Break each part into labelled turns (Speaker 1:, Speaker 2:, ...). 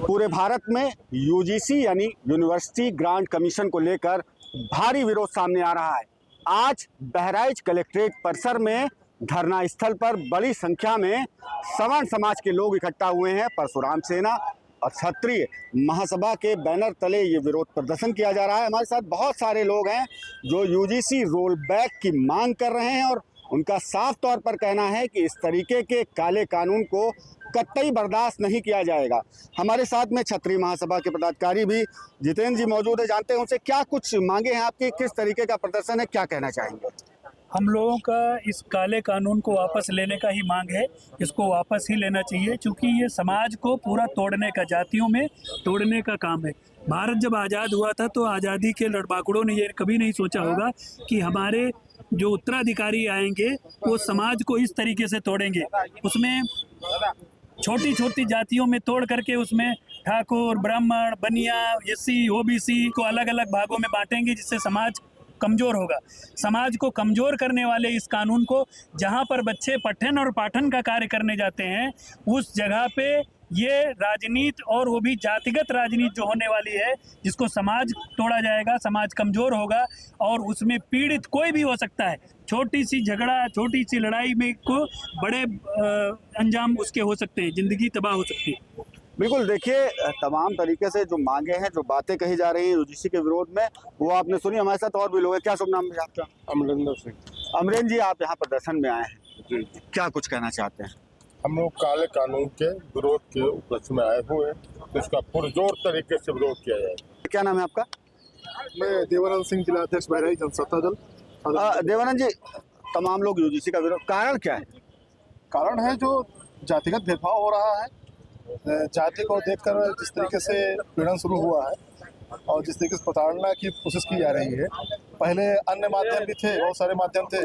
Speaker 1: पूरे भारत में यूजीसी यानी यूनिवर्सिटी ग्रांट कमीशन को लेकर भारी विरोध सामने आ रहा है। आज बहराइच कलेक्ट्रेट परिसर में धरना स्थल पर बड़ी संख्या में सवर्ण समाज के लोग इकट्ठा हुए हैं। परशुराम सेना और क्षत्रिय महासभा के बैनर तले ये विरोध प्रदर्शन किया जा रहा है। हमारे साथ बहुत सारे लोग हैं जो यूजीसी रोल बैक की मांग कर रहे हैं और उनका साफ तौर पर कहना है कि इस तरीके के काले कानून को कतई बर्दाश्त नहीं किया जाएगा। हमारे साथ में क्षत्रिय महासभा के पदाधिकारी भी जितेंद्र जी मौजूद है। जानते हैं उनसे क्या कुछ मांगे हैं आपकी, किस तरीके का प्रदर्शन है, क्या कहना चाहेंगे?
Speaker 2: हम लोगों का इस काले कानून को वापस लेने का ही मांग है। इसको वापस ही लेना चाहिए क्योंकि ये समाज को पूरा तोड़ने का, जातियों में तोड़ने का काम है। भारत जब आज़ाद हुआ था तो आज़ादी के लड़बाकड़ों ने ये कभी नहीं सोचा होगा कि हमारे जो उत्तराधिकारी आएंगे वो समाज को इस तरीके से तोड़ेंगे। उसमें छोटी छोटी जातियों में तोड़ करके उसमें ठाकुर, ब्राह्मण, बनिया, एससी, ओबीसी को अलग अलग भागों में बांटेंगे जिससे समाज कमज़ोर होगा। समाज को कमज़ोर करने वाले इस कानून को जहाँ पर बच्चे पठन और पाठन का कार्य करने जाते हैं उस जगह पे ये राजनीति और वो भी जातिगत राजनीति जो होने वाली है, जिसको समाज तोड़ा जाएगा, समाज कमज़ोर होगा और उसमें पीड़ित कोई भी हो सकता है। छोटी सी झगड़ा, छोटी सी लड़ाई में को बड़े अंजाम उसके हो सकते हैं, ज़िंदगी तबाह हो सकती है।
Speaker 1: बिल्कुल, देखिए तमाम तरीके से जो मांगे हैं, जो बातें कही जा रही हैं यूजीसी के विरोध में, वो आपने सुनी। हमारे साथ और भी लोग हैं। क्या शुभ नाम है आपका?
Speaker 3: अमरिंदर सिंह।
Speaker 1: अमरेंद्र जी, आप यहाँ प्रदर्शन में आए हैं
Speaker 3: जी,
Speaker 1: क्या कुछ कहना चाहते हैं?
Speaker 3: हम लोग काले कानून के विरोध के उपलक्ष्य में आए हुए हैं, तो इसका पुरजोर तरीके से विरोध किया जाए।
Speaker 1: क्या नाम है आपका?
Speaker 4: मैं देवानंद सिंह, जिला अध्यक्ष बहराइच जनसत्ता दल।
Speaker 1: देवानंद जी, तमाम लोग यूजीसी का विरोध, कारण क्या है?
Speaker 4: कारण है जो जातिगत भेदभाव हो रहा है। जाति को देखकर जिस तरीके से पीड़न शुरू हुआ है और जिस तरीके से प्रताड़ना की कोशिश की जा रही है। पहले अन्य माध्यम भी थे, बहुत सारे माध्यम थे,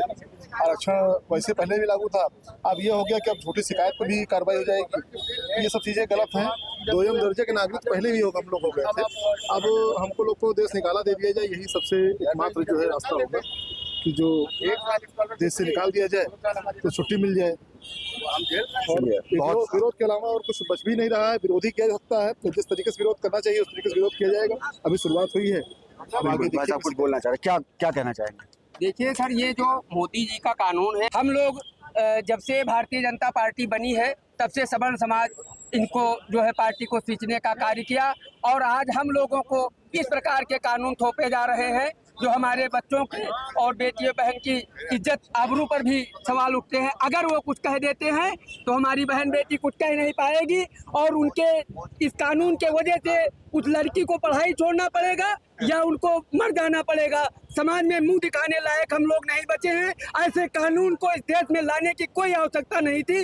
Speaker 4: आरक्षण वैसे पहले भी लागू था। अब ये हो गया कि अब झूठी शिकायत पर भी कार्रवाई हो जाएगी। ये सब चीज़ें गलत हैं। दोयम दर्जे के नागरिक पहले भी हम लोग हो गए थे। अब हमको लोग को देश निकाला दे दिया जाए, यही सबसे एकमात्र जो है रास्ता होगा कि जो देश से निकाल दिया जाए तो छुट्टी मिल जाए। और विरोध के अलावा और कुछ बच भी नहीं रहा है। विरोधी किया जा सकता है तो जिस तरीके से विरोध करना चाहिए उस तरीके से विरोध किया जाएगा। अभी शुरुआत हुई है, अब आगे देखिए।
Speaker 1: कुछ बोलना चाह रहे, क्या कहना चाहेंगे?
Speaker 5: देखिए सर, ये जो मोदी जी का कानून है, हम लोग जब से भारतीय जनता पार्टी बनी है तब से सवर्ण समाज इनको जो है पार्टी को सींचने का कार्य किया और आज हम लोगों को इस प्रकार के कानून थोपे जा रहे हैं जो हमारे बच्चों के और बेटियों बहन की इज्जत आबरू पर भी सवाल उठते हैं। अगर वो कुछ कह देते हैं तो हमारी बहन बेटी कुछ कह नहीं पाएगी और उनके इस कानून के वजह से उस लड़की को पढ़ाई छोड़ना पड़ेगा या उनको मर जाना पड़ेगा। समाज में मुंह दिखाने लायक हम लोग नहीं बचे हैं। ऐसे कानून को इस देश में लाने की कोई आवश्यकता नहीं थी।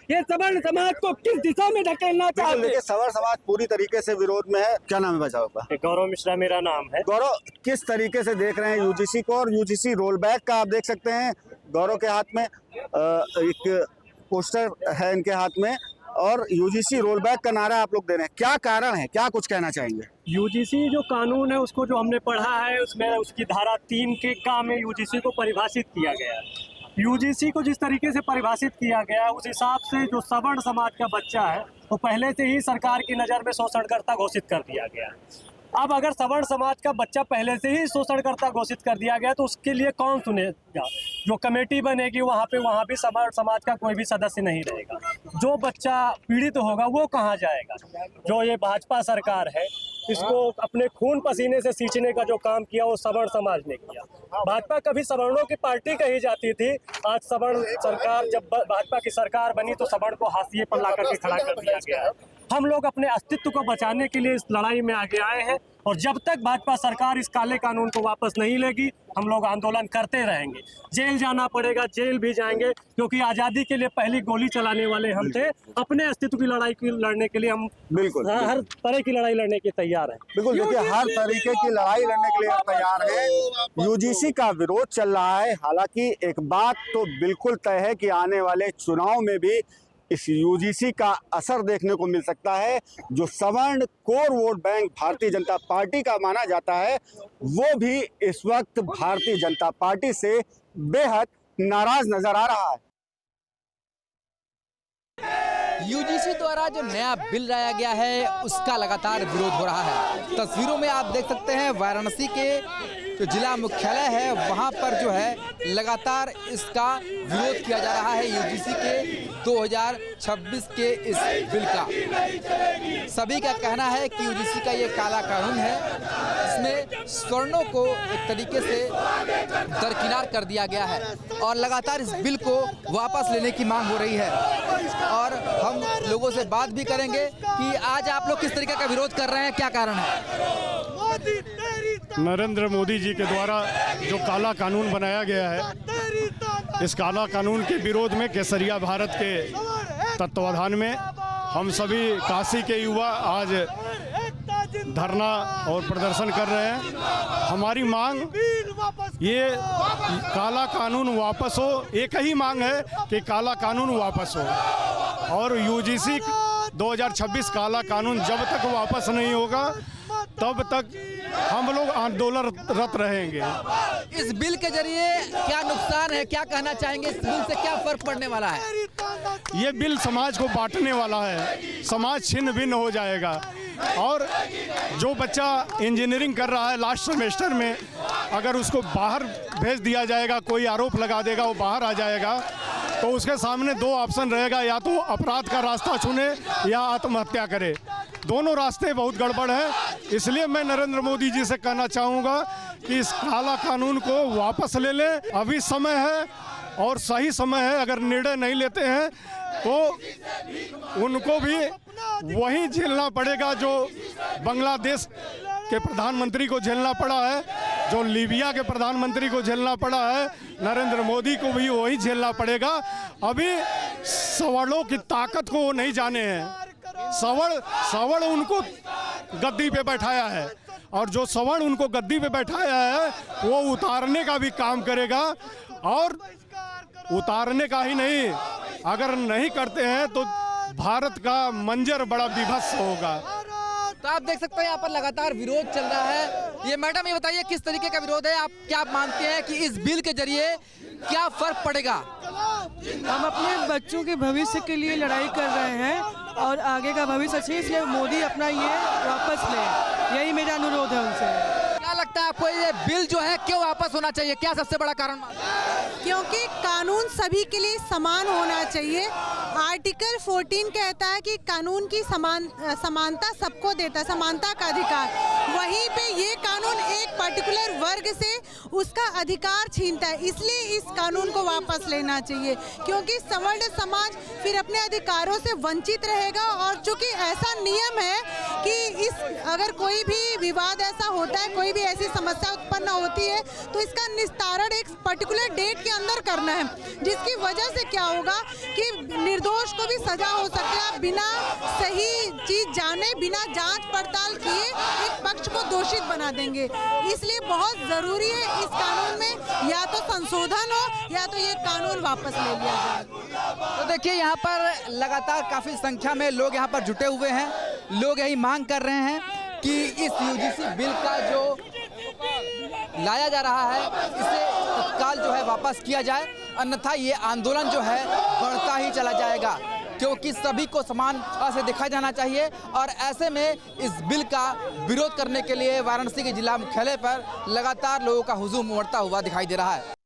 Speaker 5: ये सवर्ण समाज को किस दिशा में धकेलना चाहते हैं?
Speaker 1: सवर्ण समाज पूरी तरीके से विरोध में है। क्या नाम है बचाओ का?
Speaker 2: गौरव मिश्रा मेरा नाम है।
Speaker 1: गौरव, किस तरीके से देख रहे हैं यूजीसी को? और यूजीसी रोल बैक का आप देख सकते हैं, गौरव के हाथ में एक पोस्टर है, इनके हाथ में, और यूजीसी रोल बैक का नारा आप लोग दे रहे हैं। क्या कारण है, क्या कुछ कहना चाहेंगे?
Speaker 2: यूजीसी जो कानून है उसको जो हमने पढ़ा है उसमें उसकी धारा 3 के का में यूजीसी को परिभाषित किया गया है। यूजीसी को जिस तरीके से परिभाषित किया गया उस हिसाब से जो सवर्ण समाज का बच्चा है वो पहले से ही सरकार की नज़र में शोषणकर्ता घोषित कर दिया गया है। अब अगर सवर्ण समाज का बच्चा पहले से ही शोषणकर्ता घोषित कर दिया गया तो उसके लिए कौन सुनेगा? जो कमेटी बनेगी वहाँ भी सवर्ण समाज का कोई भी सदस्य नहीं रहेगा। जो बच्चा पीड़ित होगा वो कहाँ जाएगा? जो ये भाजपा सरकार है इसको अपने खून पसीने से सींचने का जो काम किया वो सवर्ण समाज ने किया। भाजपा कभी सवर्णों की पार्टी कही जाती थी। आज सवर्ण सरकार, जब भाजपा की सरकार बनी तो सवर्ण को हाशिए पर ला करके खड़ा कर दिया गया है। हम लोग अपने अस्तित्व को बचाने के लिए इस लड़ाई में आगे आए हैं और जब तक भाजपा सरकार इस काले कानून को वापस नहीं लेगी हम लोग आंदोलन करते रहेंगे। जेल जाना पड़ेगा, जेल भी जाएंगे, क्योंकि आज़ादी के लिए पहली गोली चलाने वाले हम थे। अपने अस्तित्व की लड़ाई लड़ने के लिए हम बिल्कुल हर तरह की लड़ाई लड़ने के तैयार हैं।
Speaker 1: बिल्कुल, देखिए हर तरीके की लड़ाई लड़ने के लिए तैयार है। यूजीसी का विरोध चल रहा है। हालांकि एक बात तो बिल्कुल तय है कि आने वाले चुनाव में भी इस यूजीसी का असर देखने को मिल सकता है। जो सवर्ण core vote bank Bharatiya Janata party का माना जाता है वो भी इस वक्त भारतीय जनता पार्टी से बेहद नाराज नजर आ रहा है।
Speaker 6: यूजीसी द्वारा जो नया बिल लाया गया है उसका लगातार विरोध हो रहा है। तस्वीरों में आप देख सकते हैं वाराणसी के जो जिला मुख्यालय है वहां पर जो है लगातार इसका विरोध किया जा रहा है यूजीसी के 2026 के इस बिल का। सभी का कहना है कि यूजीसी का ये काला कानून है, इसमें स्वर्णों को एक तरीके से दरकिनार कर दिया गया है और लगातार इस बिल को वापस लेने की मांग हो रही है। और हम लोगों से बात भी करेंगे कि आज आप लोग किस तरीके का विरोध कर रहे हैं, क्या कारण है?
Speaker 7: नरेंद्र मोदी जी के द्वारा जो काला कानून बनाया गया है, इस काला कानून के विरोध में केसरिया भारत के तत्वाधान में हम सभी काशी के युवा आज धरना और प्रदर्शन कर रहे हैं। हमारी मांग ये काला कानून वापस हो, एक ही मांग है कि काला कानून वापस हो और यूजीसी 2026 काला कानून जब तक वापस नहीं होगा तब तक हम लोग आंदोलनरत रहेंगे।
Speaker 6: इस बिल के जरिए क्या नुकसान है, क्या कहना चाहेंगे? इस बिल से क्या फर्क पड़ने वाला है?
Speaker 7: ये बिल समाज को बांटने वाला है, समाज छिन्न भिन्न हो जाएगा और जो बच्चा इंजीनियरिंग कर रहा है लास्ट सेमेस्टर में, अगर उसको बाहर भेज दिया जाएगा, कोई आरोप लगा देगा, वो बाहर आ जाएगा तो उसके सामने दो ऑप्शन रहेगा, या तो अपराध का रास्ता चुने या आत्महत्या करे। दोनों रास्ते बहुत गड़बड़ हैं। इसलिए मैं नरेंद्र मोदी जी से कहना चाहूँगा कि इस काला कानून को वापस ले लें। अभी समय है और सही समय है। अगर निर्णय नहीं लेते हैं तो उनको भी वही झेलना पड़ेगा जो बांग्लादेश के प्रधानमंत्री को झेलना पड़ा है, जो लीबिया के प्रधानमंत्री को झेलना पड़ा है। नरेंद्र मोदी को भी वही झेलना पड़ेगा। अभी सवर्णों की ताकत को वो नहीं जाने हैं। सवर्ण उनको गद्दी पे बैठाया है और जो सवर्ण उनको गद्दी पे बैठाया है वो उतारने का भी काम करेगा। और उतारने का ही नहीं, अगर नहीं करते हैं तो भारत का मंजर बड़ा विभत्स होगा।
Speaker 6: तो आप देख सकते हैं यहाँ पर लगातार विरोध चल रहा है। ये मैडम ये बताइए किस तरीके का विरोध है, आप क्या मानते हैं कि इस बिल के जरिए क्या फर्क पड़ेगा?
Speaker 8: हम अपने बच्चों के भविष्य के लिए लड़ाई कर रहे हैं और आगे का भविष्य अच्छे, इसलिए मोदी अपना ये वापस ले, यही मेरा अनुरोध है उनसे।
Speaker 6: क्या लगता है आपको ये बिल जो है क्यों वापस होना चाहिए, क्या सबसे बड़ा कारण?
Speaker 9: क्योंकि कानून सभी के लिए समान होना चाहिए। आर्टिकल 14 कहता है कि कानून की समानता सबको देता है, समानता का अधिकार। वहीं पे ये कानून एक पर्टिकुलर वर्ग से उसका अधिकार छीनता है, इसलिए इस कानून को वापस लेना चाहिए। क्योंकि सवर्ण समाज फिर अपने अधिकारों से वंचित रहेगा और चूंकि ऐसा नियम है कि अगर कोई भी विवाद ऐसा होता है, कोई भी ऐसी समस्या उत्पन्न होती है तो इसका निस्तारण एक पर्टिकुलर डेट के अंदर करना है, जिसकी वजह से क्या होगा कि निर्दोष को भी सजा हो सकती है। बिना सही चीज जाने, बिना जांच पड़ताल किए एक पक्ष को दोषित बना देंगे। इसलिए बहुत जरूरी है इस कानून में या तो संशोधन हो या तो ये कानून वापस ले लिया जाए।
Speaker 6: तो देखिए यहाँ पर लगातार काफी संख्या में लोग यहाँ पर जुटे हुए हैं। लोग यही मांग कर रहे हैं कि इस यूजीसी बिल का जो लाया जा रहा है इसे तत्काल जो है वापस किया जाए, अन्यथा ये आंदोलन जो है बढ़ता ही चला जाएगा। क्योंकि सभी को समान से देखा जाना चाहिए और ऐसे में इस बिल का विरोध करने के लिए वाराणसी के जिला मुख्यालय पर लगातार लोगों का हुजूम उमड़ता हुआ दिखाई दे रहा है।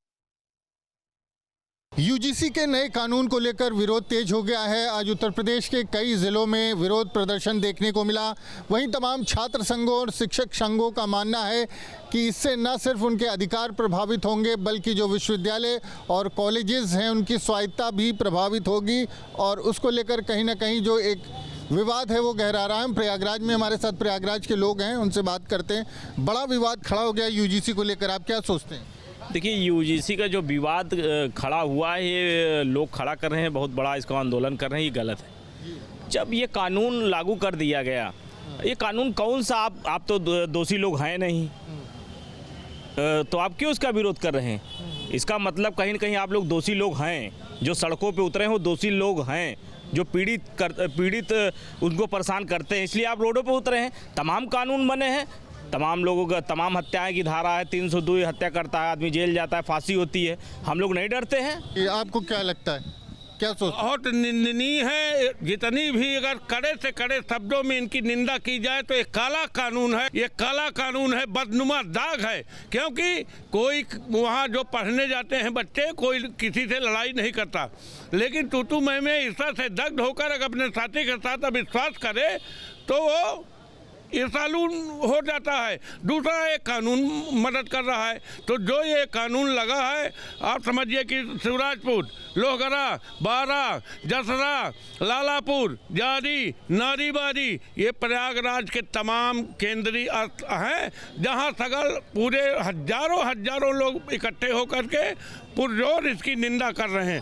Speaker 10: यूजीसी के नए कानून को लेकर विरोध तेज हो गया है। आज उत्तर प्रदेश के कई ज़िलों में विरोध प्रदर्शन देखने को मिला। वहीं तमाम छात्र संघों और शिक्षक संघों का मानना है कि इससे न सिर्फ उनके अधिकार प्रभावित होंगे बल्कि जो विश्वविद्यालय और कॉलेजेस हैं उनकी स्वायत्ता भी प्रभावित होगी और उसको लेकर कहीं ना कहीं जो एक विवाद है वो गहरा रहा है। हम प्रयागराज में, हमारे साथ प्रयागराज के लोग हैं, उनसे बात करते हैं। बड़ा विवाद खड़ा हो गया यूजीसी को लेकर, आप क्या सोचते हैं?
Speaker 11: देखिए, यूजीसी का जो विवाद खड़ा हुआ है, ये लोग खड़ा कर रहे हैं, बहुत बड़ा इसका आंदोलन कर रहे हैं, ये गलत है। जब ये कानून लागू कर दिया गया, ये कानून कौन सा, आप तो दोषी लोग हैं नहीं, तो आप क्यों इसका विरोध कर रहे हैं? इसका मतलब कहीं न कहीं आप लोग दोषी लोग हैं। जो सड़कों पे उतरे हैं वो दोषी लोग हैं, जो पीड़ित उनको परेशान करते हैं, इसलिए आप रोडों पे उतरे हैं। तमाम कानून बने हैं, तमाम लोगों का, तमाम हत्याएं की धारा है, 302 हत्या करता है आदमी, जेल जाता है, फांसी होती है। हम लोग नहीं डरते हैं।
Speaker 10: आपको क्या लगता है? क्या सोच?
Speaker 3: बहुत निंदनीय है। जितनी भी अगर कड़े से कड़े शब्दों में इनकी निंदा की जाए तो ये काला कानून है, ये काला कानून है, बदनुमा दाग है। क्योंकि कोई वहाँ जो पढ़ने जाते हैं बच्चे, कोई किसी से लड़ाई नहीं करता, लेकिन तू मैं ईर्ष्या से दग्ध होकर अगर अपने साथी के साथ अविश्वास करे तो वो ईर्ष्यालु हो जाता है। दूसरा, एक कानून मदद कर रहा है। तो जो ये कानून लगा है, आप समझिए कि शिवराजपुर, लोहगढ़ा, बारा, जसरा, लालापुर, जारी, नारीबारी, ये प्रयागराज के तमाम केंद्रीय हैं जहां सगल पूरे हजारों लोग इकट्ठे होकर के पुरजोर इसकी निंदा कर रहे हैं।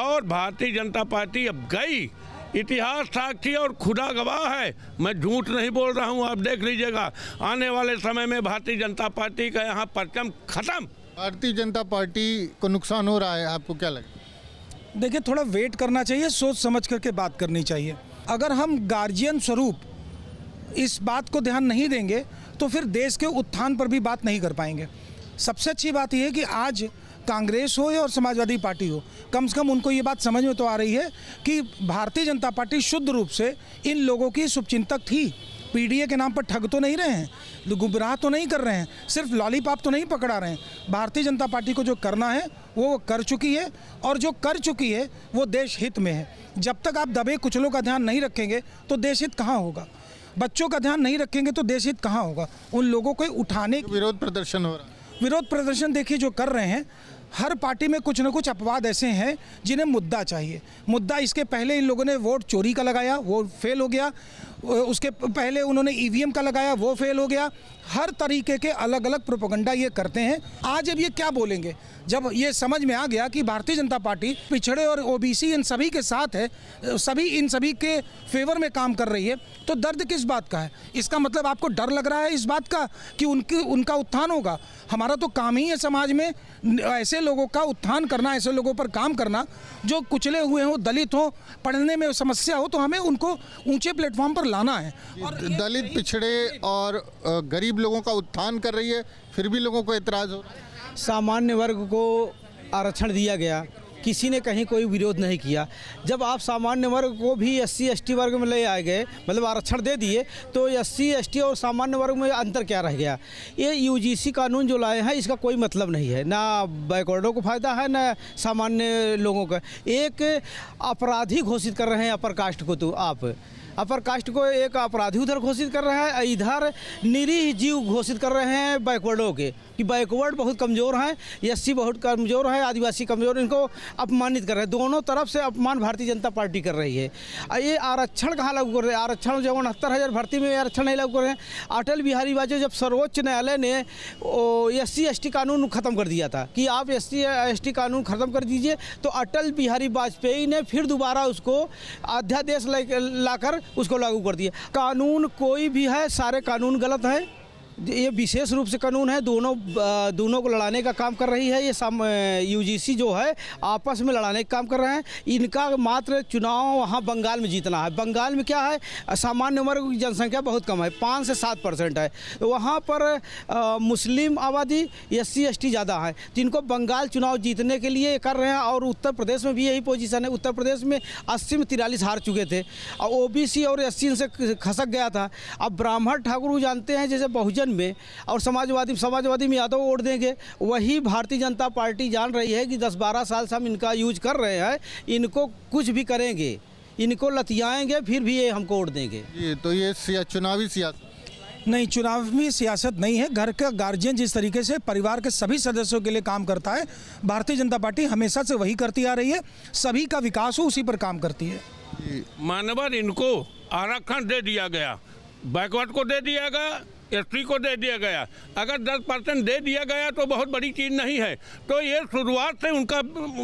Speaker 3: और भारतीय जनता पार्टी अब गई, इतिहास साक्षी और खुदा गवाह है, मैं झूठ नहीं बोल रहा हूं, आप देख लीजिएगा। आने वाले समय में भारतीय जनता पार्टी का यहाँ परचम खत्म।
Speaker 10: भारतीय जनता पार्टी को नुकसान हो रहा है, आपको क्या लगता है?
Speaker 12: देखिए, थोड़ा वेट करना चाहिए, सोच समझ करके बात करनी चाहिए। अगर हम गार्जियन स्वरूप इस बात को ध्यान नहीं देंगे तो फिर देश के उत्थान पर भी बात नहीं कर पाएंगे। सबसे अच्छी बात यह है कि आज कांग्रेस हो या और समाजवादी पार्टी हो, कम से कम उनको ये बात समझ में तो आ रही है कि भारतीय जनता पार्टी शुद्ध रूप से इन लोगों की शुभचिंतक थी। पीडीए के नाम पर ठग तो नहीं रहे हैं, गुमराह तो नहीं कर रहे हैं, सिर्फ लॉलीपॉप तो नहीं पकड़ा रहे हैं। भारतीय जनता पार्टी को जो करना है वो कर चुकी है, और जो कर चुकी है वो देश हित में है। जब तक आप दबे कुचलों का ध्यान नहीं रखेंगे तो देश हित कहाँ होगा? बच्चों का ध्यान नहीं रखेंगे तो देश हित कहाँ होगा? उन लोगों को उठाने,
Speaker 10: विरोध प्रदर्शन हो रहा है।
Speaker 12: विरोध प्रदर्शन देखिए जो कर रहे हैं, हर पार्टी में कुछ न कुछ अपवाद ऐसे हैं जिन्हें मुद्दा चाहिए। मुद्दा इसके पहले इन लोगों ने वोट चोरी का लगाया, वो फेल हो गया। उसके पहले उन्होंने ईवीएम का लगाया, वो फेल हो गया। हर तरीके के अलग अलग प्रोपेगेंडा ये करते हैं। आज अब ये क्या बोलेंगे? जब ये समझ में आ गया कि भारतीय जनता पार्टी पिछड़े और ओबीसी इन सभी के साथ है, इन सभी के फेवर में काम कर रही है, तो दर्द किस बात का है? इसका मतलब आपको डर लग रहा है इस बात का कि उनका उत्थान होगा? हमारा तो काम ही है समाज में ऐसे लोगों का उत्थान करना, ऐसे लोगों पर काम करना जो कुचले हुए हों, दलित हों, पढ़ने में समस्या हो, तो हमें उनको ऊंचे प्लेटफॉर्म पर लाना है।
Speaker 10: और दलित, पिछड़े और गरीब लोगों का उत्थान कर रही है, फिर भी लोगों को एतराज़ हो रहा है।
Speaker 13: सामान्य वर्ग को आरक्षण दिया गया, किसी ने कहीं कोई विरोध नहीं किया। जब आप सामान्य वर्ग को भी SC ST वर्ग में ले आए गए, मतलब आरक्षण दे दिए, तो SC ST और सामान्य वर्ग में अंतर क्या रह गया? ये UGC कानून जो लाए हैं इसका कोई मतलब नहीं है, ना बैकवर्डों को फ़ायदा है ना सामान्य लोगों का। एक अपराधी घोषित कर रहे हैं अपर कास्ट को, तो आप अपर कास्ट को एक अपराधी उधर घोषित कर रहे हैं, इधर निरीह जीव घोषित कर रहे हैं बैकवर्डों के कि बैकवर्ड बहुत कमज़ोर हैं, SC बहुत कमज़ोर है, आदिवासी कमज़ोर, इनको अपमानित कर रहे हैं। दोनों तरफ से अपमान भारतीय जनता पार्टी कर रही है। ये आरक्षण कहाँ लागू कर रहे हैं? आरक्षण जो 69,000 भर्ती में आरक्षण नहीं लागू कर रहे हैं। अटल बिहारी वाजपेयी जब सर्वोच्च न्यायालय ने SC ST कानून ख़त्म कर दिया था कि आप SC ST कानून ख़त्म कर दीजिए, तो अटल बिहारी वाजपेयी ने फिर दोबारा उसको अध्यादेश लाकर उसको लागू कर दिया। कानून कोई भी है, सारे कानून गलत हैं। ये विशेष रूप से कानून है, दोनों को लड़ाने का काम कर रही है। ये UGC जो है आपस में लड़ाने का काम कर रहे हैं। इनका मात्र चुनाव वहाँ बंगाल में जीतना है। बंगाल में क्या है, सामान्य वर्ग की जनसंख्या बहुत कम है, 5 से 7% है। तो वहाँ पर मुस्लिम आबादी SC ST ज़्यादा है, जिनको बंगाल चुनाव जीतने के लिए कर रहे हैं। और उत्तर प्रदेश में भी यही पोजीशन है। उत्तर प्रदेश में 80 में 43 हार चुके थे, और OBC और SC इनसे खसक गया था। अब ब्राह्मण ठाकुर जानते हैं जैसे बहुजन में और समाजवादी में यादव वोट देंगे। वही भारतीय जनता पार्टी जान रही है कि 10-12 साल से हम इनका यूज कर रहे हैं, इनको कुछ भी करेंगे, इनको लतियाएंगे, फिर भी ये हमको वोट देंगे।
Speaker 10: ये तो ये चुनावी सियासत
Speaker 12: नहीं, चुनावी सियासत नहीं है। घर का गार्जियन जिस तरीके से परिवार के सभी सदस्यों के लिए काम करता है, भारतीय जनता पार्टी हमेशा से वही करती आ रही है। सभी का विकास हो, उसी पर काम करती है।
Speaker 3: मानवर इनको आरक्षण दे दिया गया, बैकवर्ड को दे दिया गया, ST को दे दिया गया। अगर 10% दे दिया गया तो बहुत बड़ी चीज़ नहीं है। तो ये शुरुआत से उनका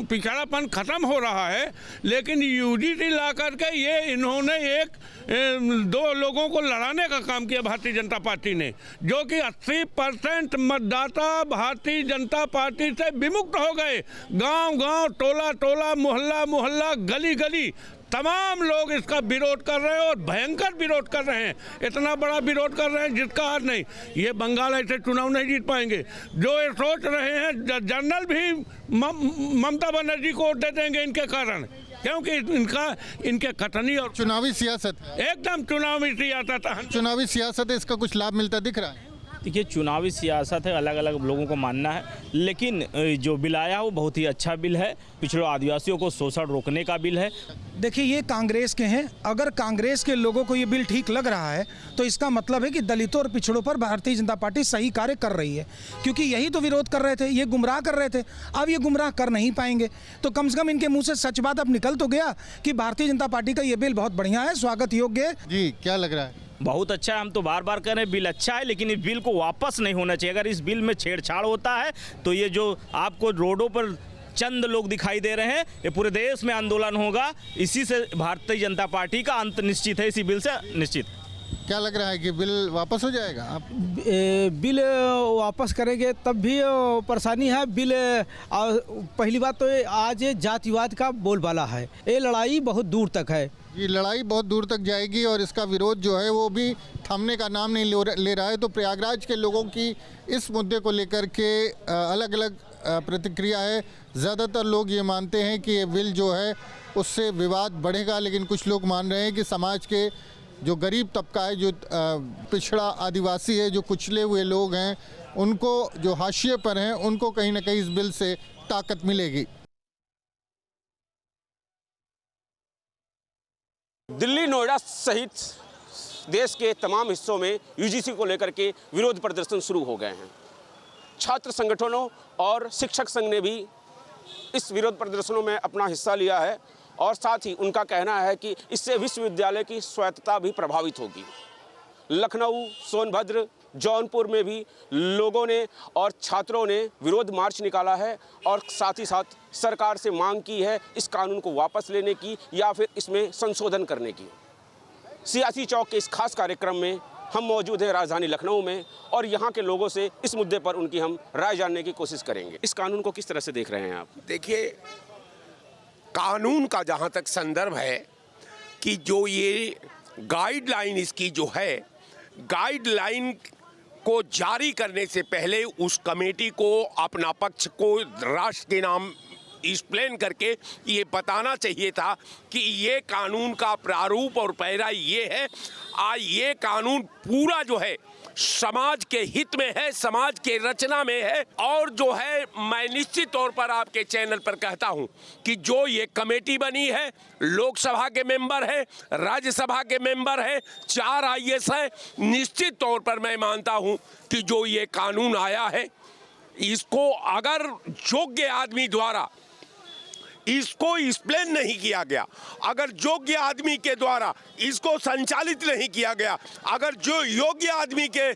Speaker 3: पिछड़ापन ख़त्म हो रहा है। लेकिन UGC ला करके ये इन्होंने 1-2 लोगों को लड़ाने का काम किया भारतीय जनता पार्टी ने, जो कि 80% मतदाता भारतीय जनता पार्टी से विमुक्त हो गए। गांव-गांव, टोला-टोला, मोहल्ला-मोहल्ला, गली-गली तमाम लोग इसका विरोध कर रहे हैं, और भयंकर विरोध कर रहे हैं। इतना बड़ा विरोध कर रहे हैं जिसका हार नहीं। ये बंगाल ऐसे चुनाव नहीं जीत पाएंगे। जो ये सोच रहे हैं, जनरल भी ममता बनर्जी को वोट दे देंगे इनके कारण। क्योंकि इनके कटनी और
Speaker 10: चुनावी सियासत,
Speaker 3: एकदम चुनावी सियासत है।
Speaker 10: चुनावी सियासत है, इसका कुछ लाभ मिलता दिख रहा है?
Speaker 11: देखिए, चुनावी सियासत है, अलग अलग लोगों को मानना है, लेकिन जो बिल आया वो बहुत ही अच्छा बिल है। पिछड़ों आदिवासियों को शोषण रोकने का बिल है।
Speaker 12: देखिए, ये कांग्रेस के हैं। अगर कांग्रेस के लोगों को ये बिल ठीक लग रहा है तो इसका मतलब है कि दलितों और पिछड़ों पर भारतीय जनता पार्टी सही कार्य कर रही है, क्योंकि यही तो विरोध कर रहे थे, ये गुमराह कर रहे थे। अब ये गुमराह कर नहीं पाएंगे, तो कम से कम इनके मुंह से सच बात अब निकल तो गया कि भारतीय जनता पार्टी का ये बिल बहुत बढ़िया है, स्वागत योग्य है।
Speaker 10: जी, क्या लग रहा है?
Speaker 11: बहुत अच्छा है। हम तो बार बार कह रहे हैं बिल अच्छा है, लेकिन इस बिल को वापस नहीं होना चाहिए। अगर इस बिल में छेड़छाड़ होता है तो ये जो आपको रोडों पर चंद लोग दिखाई दे रहे हैं, ये पूरे देश में आंदोलन होगा। इसी से भारतीय जनता पार्टी का अंत निश्चित है, इसी बिल से निश्चित।
Speaker 10: क्या लग रहा है कि बिल वापस हो जाएगा? आप
Speaker 13: बिल वापस करेंगे तब भी परेशानी है। बिल पहली बात तो आज जातिवाद का बोलबाला है, ये लड़ाई बहुत दूर तक है।
Speaker 10: ये लड़ाई बहुत दूर तक जाएगी और इसका विरोध जो है वो भी थमने का नाम नहीं ले रहा है। तो प्रयागराज के लोगों की इस मुद्दे को लेकर के अलग अलग प्रतिक्रिया है। ज़्यादातर लोग ये मानते हैं कि ये बिल जो है उससे विवाद बढ़ेगा, लेकिन कुछ लोग मान रहे हैं कि समाज के जो गरीब तबका है, जो पिछड़ा आदिवासी है, जो कुचले हुए लोग हैं, उनको जो हाशिए पर हैं, उनको कहीं ना कहीं इस बिल से ताकत मिलेगी।
Speaker 14: दिल्ली, नोएडा सहित देश के तमाम हिस्सों में यूजीसी को लेकर के विरोध प्रदर्शन शुरू हो गए हैं। छात्र संगठनों और शिक्षक संघ ने भी इस विरोध प्रदर्शनों में अपना हिस्सा लिया है और साथ ही उनका कहना है कि इससे विश्वविद्यालय की स्वायत्तता भी प्रभावित होगी। लखनऊ, सोनभद्र, जौनपुर में भी लोगों ने और छात्रों ने विरोध मार्च निकाला है और साथ ही साथ सरकार से मांग की है इस कानून को वापस लेने की या फिर इसमें संशोधन करने की। सियासी चौक के इस खास कार्यक्रम में हम मौजूद हैं राजधानी लखनऊ में और यहाँ के लोगों से इस मुद्दे पर उनकी हम राय जानने की कोशिश करेंगे। इस कानून को किस तरह से देख रहे हैं आप?
Speaker 15: देखिए, कानून का जहाँ तक संदर्भ है कि जो ये गाइडलाइन इसकी जो है, गाइडलाइन को जारी करने से पहले उस कमेटी को अपना पक्ष को राष्ट्र के नाम एक्सप्लेन करके ये बताना चाहिए था कि ये कानून का प्रारूप और पैरा ये है। ये कानून पूरा जो है समाज के हित में है, समाज के रचना में है। और जो है, मैं निश्चित तौर पर आपके चैनल पर कहता हूं कि जो ये कमेटी बनी है, लोकसभा के मेंबर है, राज्यसभा के मेंबर है, 4 IAS है, निश्चित तौर पर मैं मानता हूं कि जो ये कानून आया है, इसको अगर योग्य आदमी द्वारा इसको एक्सप्लेन नहीं किया गया, अगर योग्य आदमी के द्वारा इसको संचालित नहीं किया गया, अगर जो योग्य आदमी के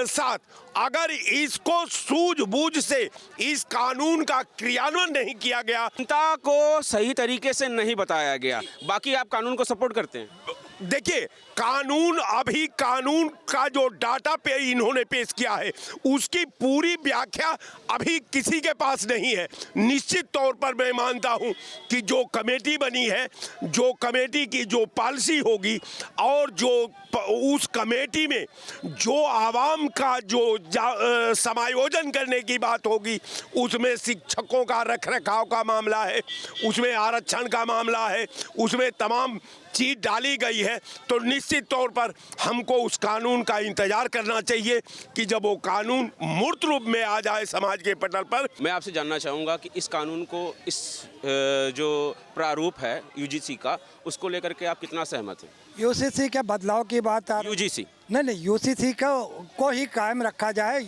Speaker 15: साथ अगर इसको सूझबूझ से इस कानून का क्रियान्वयन नहीं किया गया,
Speaker 14: जनता को सही तरीके से नहीं बताया गया, बाकी आप कानून को सपोर्ट करते हैं?
Speaker 15: देखिए, कानून का जो डाटा पे इन्होंने पेश किया है उसकी पूरी व्याख्या अभी किसी के पास नहीं है। निश्चित तौर पर मैं मानता हूं कि जो कमेटी बनी है, जो कमेटी की जो पॉलिसी होगी और जो उस कमेटी में जो आवाम का जो समायोजन करने की बात होगी, उसमें शिक्षकों का रखरखाव का मामला है, उसमें आरक्षण का मामला है, उसमें तमाम चीज डाली गई है। तो निश्चित तौर पर हमको उस कानून का इंतजार करना चाहिए कि जब वो कानून मूर्त रूप में आ जाए समाज के पटल पर।
Speaker 14: मैं आपसे जानना चाहूँगा कि इस कानून को, इस जो प्रारूप है यूजीसी का, उसको लेकर के आप कितना सहमत हैं?
Speaker 16: यूसीसी के बदलाव की बात आ
Speaker 14: यूजीसी
Speaker 16: नहीं, यूसीसी को ही कायम रखा जाए,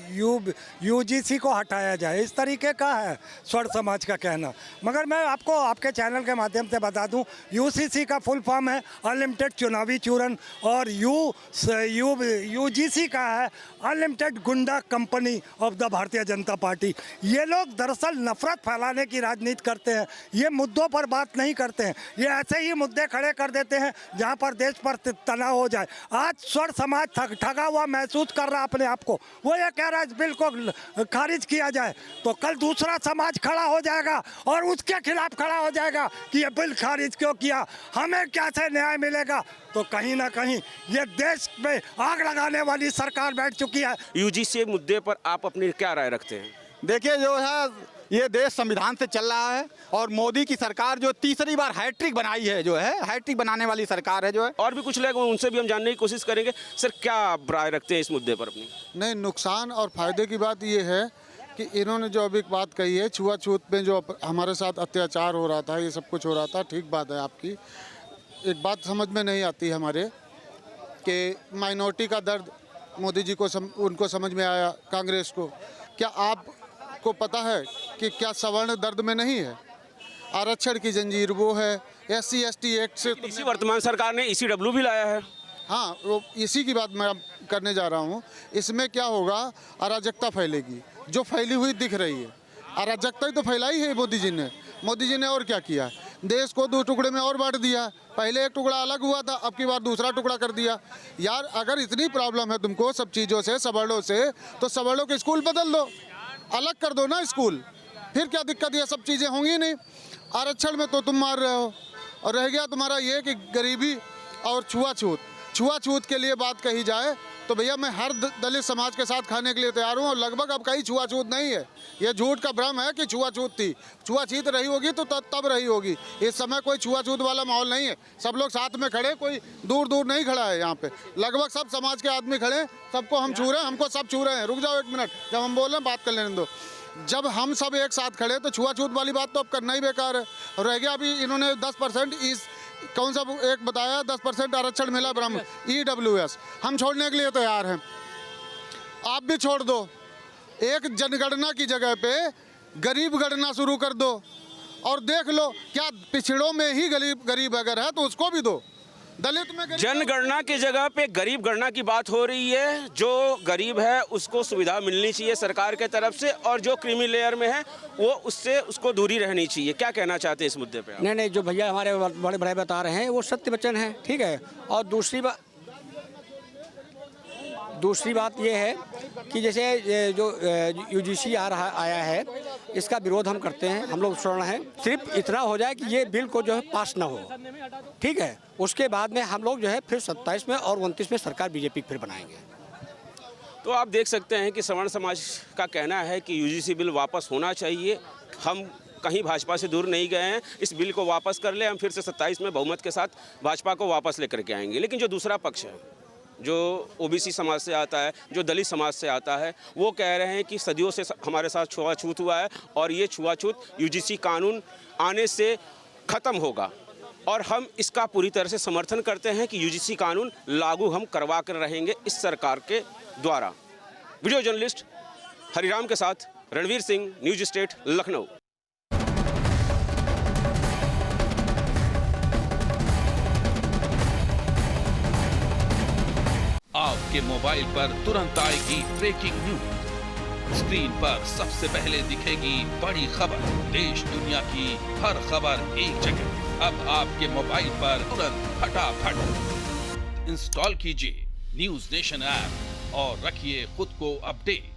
Speaker 16: यूजीसी को हटाया जाए, इस तरीके का है स्वर्ण समाज का कहना। मगर मैं आपको आपके चैनल के माध्यम से बता दूं, यूसीसी का फुल फॉर्म है अनलिमिटेड चुनावी चूरन और यूजीसी का है अनलिमिटेड गुंडा company of the Bharatiya Janata party. ये लोग दरअसल नफरत फैलाने की राजनीति करते हैं, ये मुद्दों पर बात नहीं करते हैं, ये ऐसे ही मुद्दे खड़े कर देते हैं जहाँ पर देश पर तनाव हो जाए। आज स्वर्ण समाज ठगा हुआ महसूस कर रहा अपने आप को, वो ये कह रहा है इस बिल को खारिज किया जाए, तो कल दूसरा समाज खड़ा हो जाएगा और उसके खिलाफ खड़ा हो जाएगा कि ये बिल खारिज क्यों किया, हमें कैसे न्याय मिलेगा। तो कहीं ना कहीं ये देश में आग लगाने वाली सरकार बैठ चुकी है।
Speaker 14: यूजीसी मुद्दे पर आप अपनी क्या राय रखते हैं?
Speaker 17: देखिए, जो है ये देश संविधान से चल रहा है और मोदी की सरकार जो तीसरी बार हैट्रिक बनाई है, जो है हैट्रिक बनाने वाली सरकार है जो है।
Speaker 14: और भी कुछ लोग उनसे भी हम जानने की कोशिश करेंगे। सर, क्या राय रखते हैं इस मुद्दे पर अपनी?
Speaker 18: नहीं, नुकसान और फायदे की बात ये है कि इन्होंने जो अभी बात कही है, छुआछूत में जो हमारे साथ अत्याचार हो रहा था, ये सब कुछ हो रहा था, ठीक बात है आपकी। एक बात समझ में नहीं आती हमारे कि माइनॉरिटी का दर्द मोदी जी को उनको समझ में आया, कांग्रेस को। क्या आपको पता है कि क्या सवर्ण दर्द में नहीं है? आरक्षण की जंजीर वो है, SC ST एक्ट से
Speaker 14: इसी वर्तमान सरकार ने ECW भी लाया है।
Speaker 18: हाँ, वो इसी की बात मैं करने जा रहा हूँ। इसमें क्या होगा, अराजकता फैलेगी, जो फैली हुई दिख रही है। अराजकता ही तो फैलाई है मोदी जी ने। मोदी जी ने और क्या किया? देश को 2 टुकड़े में और बांट दिया। पहले एक टुकड़ा अलग हुआ था, अब की बार दूसरा टुकड़ा कर दिया। यार, अगर इतनी प्रॉब्लम है तुमको सब चीज़ों से, सवर्णों से, तो सवर्णों के स्कूल बदल दो, अलग कर दो ना स्कूल, फिर क्या दिक्कत? ये सब चीज़ें होंगी नहीं। आरक्षण में तो तुम मार रहे हो। और रह गया तुम्हारा ये कि गरीबी और छुआछूत के लिए बात कही जाए तो भैया मैं हर दलित समाज के साथ खाने के लिए तैयार हूँ। और लगभग अब कहीं छुआछूत नहीं है। ये झूठ का भ्रम है कि छुआछूत थी। छुआछूत रही होगी तो तब रही होगी। इस समय कोई छुआछूत वाला माहौल नहीं है। सब लोग साथ में खड़े, कोई दूर दूर नहीं खड़ा है। यहाँ पे लगभग सब समाज के आदमी खड़े हैं। सबको हम छू रहे हैं, हमको सब छू रहे हैं। रुक जाओ 1 मिनट, जब हम बोल रहे हैं बात कर लेने दो। जब हम सब एक साथ खड़े तो छुआछूत वाली बात तो अब करना ही बेकार है। और रह गया अभी इन्होंने 10% इस कौन सा एक बताया, 10% आरक्षण मिला ब्राह्मण EWS, हम छोड़ने के लिए तैयार हैं। आप भी छोड़ दो। एक जनगणना की जगह पे गरीब गणना शुरू कर दो और देख लो क्या पिछड़ों में ही गरीब अगर है तो उसको भी दो। दलित में
Speaker 14: जनगणना की जगह पे गरीब गणना की बात हो रही है। जो गरीब है उसको सुविधा मिलनी चाहिए सरकार के तरफ से, और जो क्रीमी लेयर में है वो उससे उसको दूरी रहनी चाहिए। क्या कहना चाहते हैं इस मुद्दे पे?
Speaker 5: नहीं, जो भैया हमारे बड़े भाई बता रहे हैं वो सत्य वचन है, ठीक है। और दूसरी बात ये है कि जैसे जो UGC आया है, इसका विरोध हम करते हैं। हम लोग स्वर्ण हैं। सिर्फ इतना हो जाए कि ये बिल को जो है पास ना हो, ठीक है। उसके बाद में हम लोग जो है फिर 27 में और 29 में सरकार BJP फिर बनाएंगे।
Speaker 14: तो आप देख सकते हैं कि सवर्ण समाज का कहना है कि UGC बिल वापस होना चाहिए। हम कहीं भाजपा से दूर नहीं गए हैं। इस बिल को वापस कर ले, हम फिर से 27 में बहुमत के साथ भाजपा को वापस लेकर के आएंगे। लेकिन जो दूसरा पक्ष है, जो OBC समाज से आता है, जो दलित समाज से आता है, वो कह रहे हैं कि सदियों से हमारे साथ छुआछूत हुआ है और ये छुआछूत UGC कानून आने से ख़त्म होगा। और हम इसका पूरी तरह से समर्थन करते हैं कि UGC कानून लागू हम करवा कर रहेंगे इस सरकार के द्वारा। वीडियो जर्नलिस्ट हरिराम के साथ रणवीर सिंह, न्यूज स्टेट, लखनऊ।
Speaker 19: आपके मोबाइल पर तुरंत आएगी ब्रेकिंग न्यूज। स्क्रीन पर सबसे पहले दिखेगी बड़ी खबर। देश दुनिया की हर खबर एक जगह। अब आपके मोबाइल पर तुरंत फटाफट इंस्टॉल कीजिए न्यूज नेशन ऐप और रखिए खुद को अपडेट।